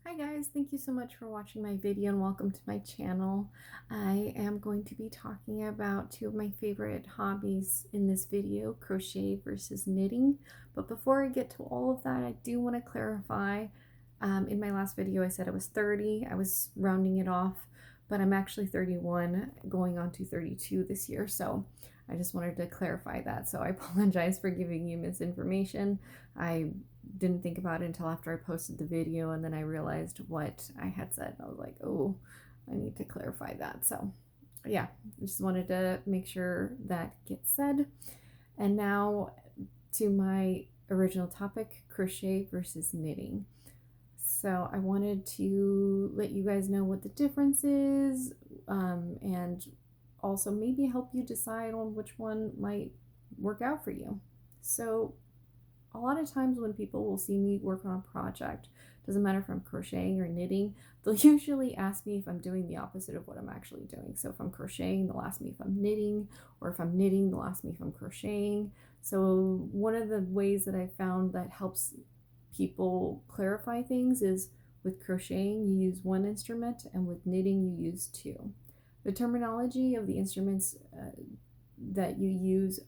Hi guys, thank you so much for watching my video and welcome to my channel. I am going to be talking about two of my favorite hobbies in this video, crochet versus knitting. But before I get to all of that, I do want to clarify, in my last video I said I was 30, I was rounding it off, but I'm actually 31 going on to 32 this year, so I just wanted to clarify that. So I apologize for giving you misinformation. I didn't think about it until after I posted the video, and then I realized what I had said. I was like, oh, I need to clarify that. So yeah, I just wanted to make sure that gets said. And now to my original topic, crochet versus knitting. So I wanted to let you guys know what the difference is, and also maybe help you decide on which one might work out for you. So a lot of times when people will see me work on a project, doesn't matter if I'm crocheting or knitting, they'll usually ask me if I'm doing the opposite of what I'm actually doing. So if I'm crocheting, they'll ask me if I'm knitting, or if I'm knitting, they'll ask me if I'm crocheting. So one of the ways that I found that helps people clarify things is with crocheting, you use one instrument, and with knitting, you use two. The terminology of the instruments that you use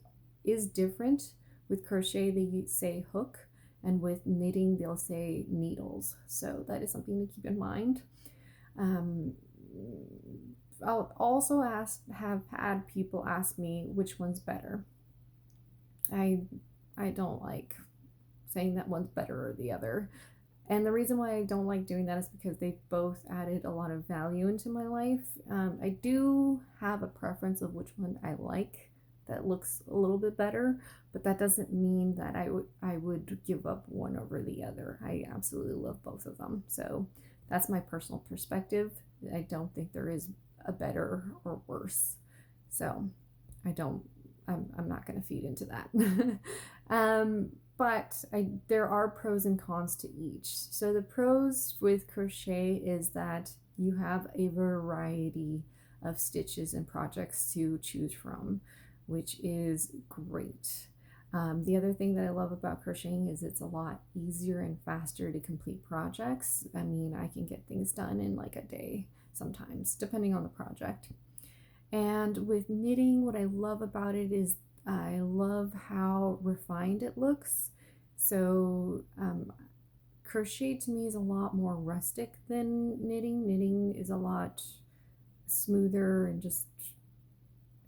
is different. With crochet, they say hook, and with knitting, they'll say needles. So that is something to keep in mind. I'll also have had people ask me which one's better. I don't like saying that one's better or the other. And the reason why I don't like doing that is because they both added a lot of value into my life. I do have a preference of which one I like that looks a little bit better, but that doesn't mean that I would give up one over the other. I absolutely love both of them. So that's my personal perspective. I don't think there is a better or worse. So I'm not going to feed into that. But there are pros and cons to each. So the pros with crochet is that you have a variety of stitches and projects to choose from, which is great. The other thing that I love about crocheting is it's a lot easier and faster to complete projects. I mean, I can get things done in like a day sometimes, depending on the project. And with knitting, what I love about it is I love how refined it looks. So crochet to me is a lot more rustic than knitting. Knitting is a lot smoother and just,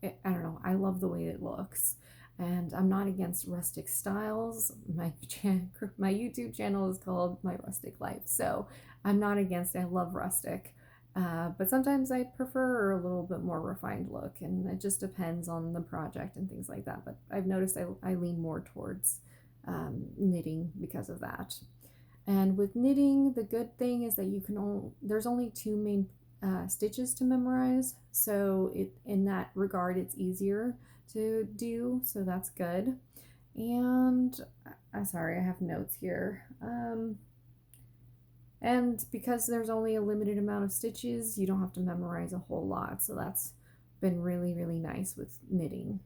I don't know, I love the way it looks. And I'm not against rustic styles. My YouTube channel is called My Rustic Life. So I'm not against it. I love rustic. But sometimes I prefer a little bit more refined look, and it just depends on the project and things like that. But I've noticed I lean more towards knitting because of that. And with knitting, the good thing is that there's only two main stitches to memorize. So in that regard, it's easier to do. So that's good. And I'm sorry, I have notes here. And because there's only a limited amount of stitches, you don't have to memorize a whole lot. So that's been really, really nice with knitting.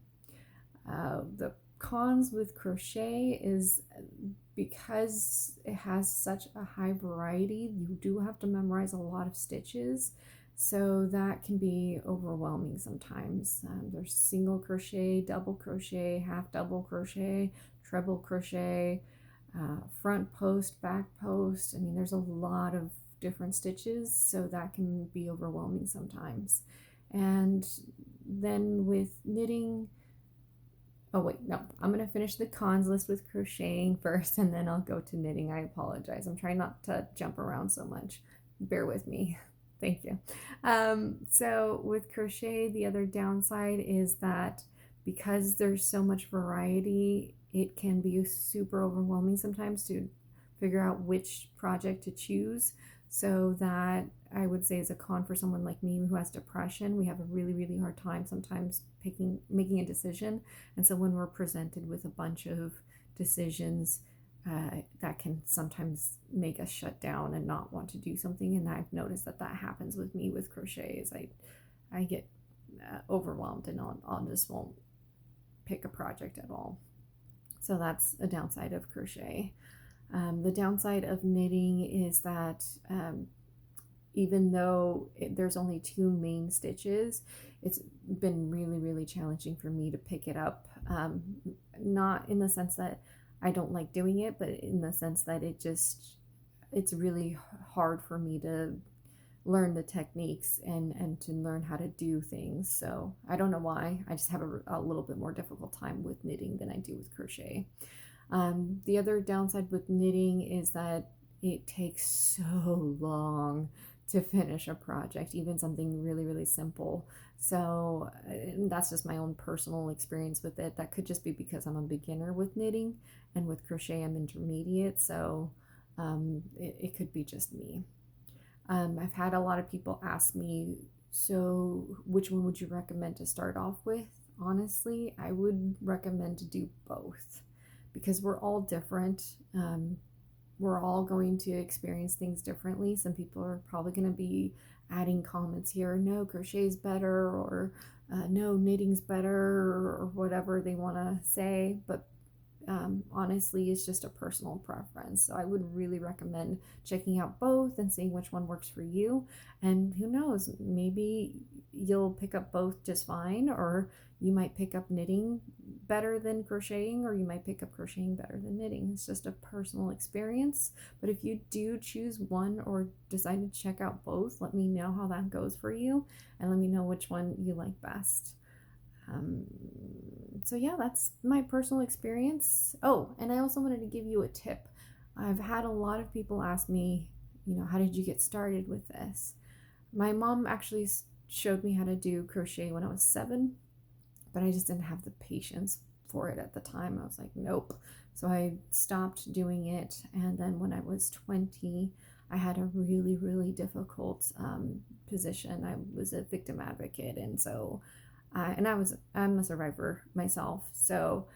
The cons with crochet is because it has such a high variety, you do have to memorize a lot of stitches. So that can be overwhelming sometimes. There's single crochet, double crochet, half double crochet, treble crochet, front post, back post. I mean, there's a lot of different stitches, so that can be overwhelming sometimes. And then with knitting, oh wait, no, I'm going to finish the cons list with crocheting first, and then I'll go to knitting. I apologize. I'm trying not to jump around so much. Bear with me. Thank you. So with crochet, the other downside is that because there's so much variety, it can be super overwhelming sometimes to figure out which project to choose. So that I would say is a con for someone like me who has depression. We have a really, really hard time sometimes making a decision. And so when we're presented with a bunch of decisions, that can sometimes make us shut down and not want to do something. And I've noticed that happens with me with crochet is I get overwhelmed and I'll just won't pick a project at all. So that's a downside of crochet. The downside of knitting is that even though there's only 2 main stitches, it's been really, really challenging for me to pick it up. Not in the sense that I don't like doing it, but in the sense that it's really hard for me to learn the techniques and to learn how to do things. So I don't know why. I just have a little bit more difficult time with knitting than I do with crochet. The other downside with knitting is that it takes so long to finish a project, even something really, really simple. So that's just my own personal experience with it. That could just be because I'm a beginner with knitting, and with crochet I'm intermediate. So it could be just me. I've had a lot of people ask me, so which one would you recommend to start off with? Honestly, I would recommend to do both, because we're all different. We're all going to experience things differently. Some people are probably going to be adding comments here, no, crochet's better, or no, knitting's better, or whatever they want to say. But honestly, it's just a personal preference. So I would really recommend checking out both and seeing which one works for you. And who knows, maybe you'll pick up both just fine, or you might pick up knitting better than crocheting, or you might pick up crocheting better than knitting. It's just a personal experience. But if you do choose one or decide to check out both, let me know how that goes for you, and let me know which one you like best. So yeah, that's my personal experience. Oh, and I also wanted to give you a tip. I've had a lot of people ask me, how did you get started with this? My mom actually showed me how to do crochet when I was 7, but I just didn't have the patience for it at the time. I was like, nope. So I stopped doing it. And then when I was 20, I had a really, really difficult position. I was a victim advocate. And so I'm a survivor myself. So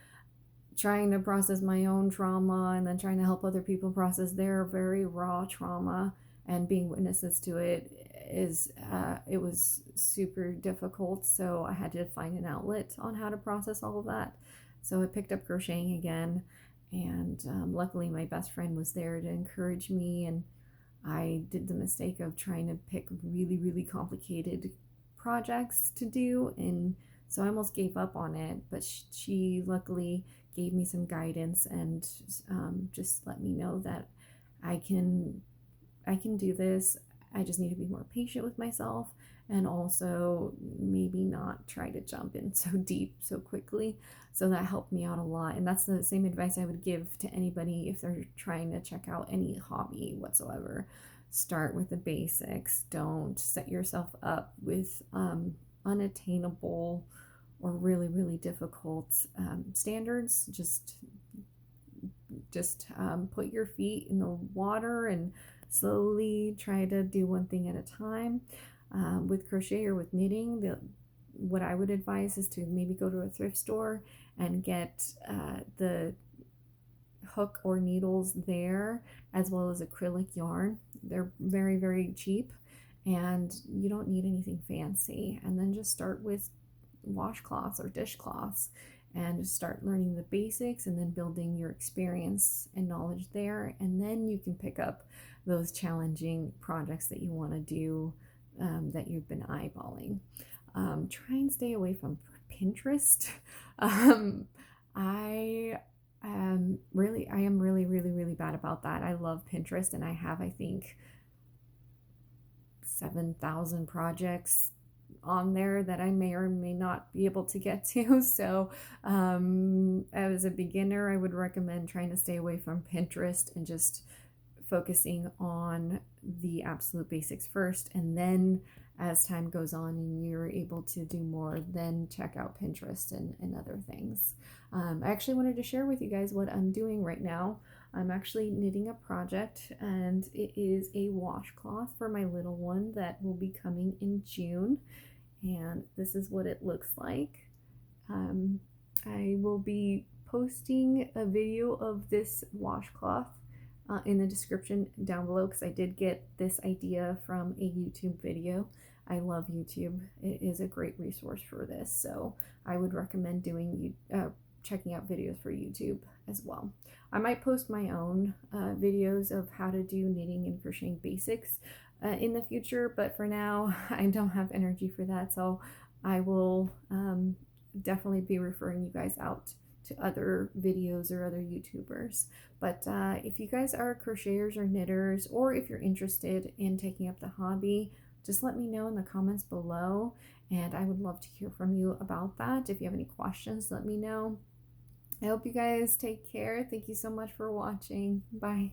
trying to process my own trauma and then trying to help other people process their very raw trauma and being witnesses to it it was super difficult. So I had to find an outlet on how to process all of that. So I picked up crocheting again, and luckily my best friend was there to encourage me, and I did the mistake of trying to pick really, really complicated projects to do, and so I almost gave up on it. But she luckily gave me some guidance and just let me know that I can do this. I just need to be more patient with myself, and also maybe not try to jump in so deep so quickly. So that helped me out a lot, and that's the same advice I would give to anybody if they're trying to check out any hobby whatsoever. Start with the basics. Don't set yourself up with unattainable or really, really difficult standards. Just put your feet in the water and slowly try to do one thing at a time. With crochet or with knitting, what I would advise is to maybe go to a thrift store and get the hook or needles there, as well as acrylic yarn. They're very, very cheap, and you don't need anything fancy. And then just start with washcloths or dishcloths and just start learning the basics, and then building your experience and knowledge there. And then you can pick up those challenging projects that you want to do, that you've been eyeballing. Try and stay away from Pinterest. I am really, really, really bad about that. I love Pinterest, and I have, I think, 7,000 projects on there that I may or may not be able to get to. So as a beginner, I would recommend trying to stay away from Pinterest and just focusing on the absolute basics first, and then as time goes on and you're able to do more, then check out Pinterest and other things. I actually wanted to share with you guys what I'm doing right now. I'm actually knitting a project, and it is a washcloth for my little one that will be coming in June, and this is what it looks like. I will be posting a video of this washcloth in the description down below, because I did get this idea from a YouTube video. I love YouTube. It is a great resource for this, so I would recommend checking out videos for YouTube as well. I might post my own videos of how to do knitting and crocheting basics in the future, but for now I don't have energy for that, so I will definitely be referring you guys out to other videos or other YouTubers. But if you guys are crocheters or knitters, or if you're interested in taking up the hobby, just let me know in the comments below, and I would love to hear from you about that. If you have any questions, let me know. I hope you guys take care. Thank you so much for watching. Bye.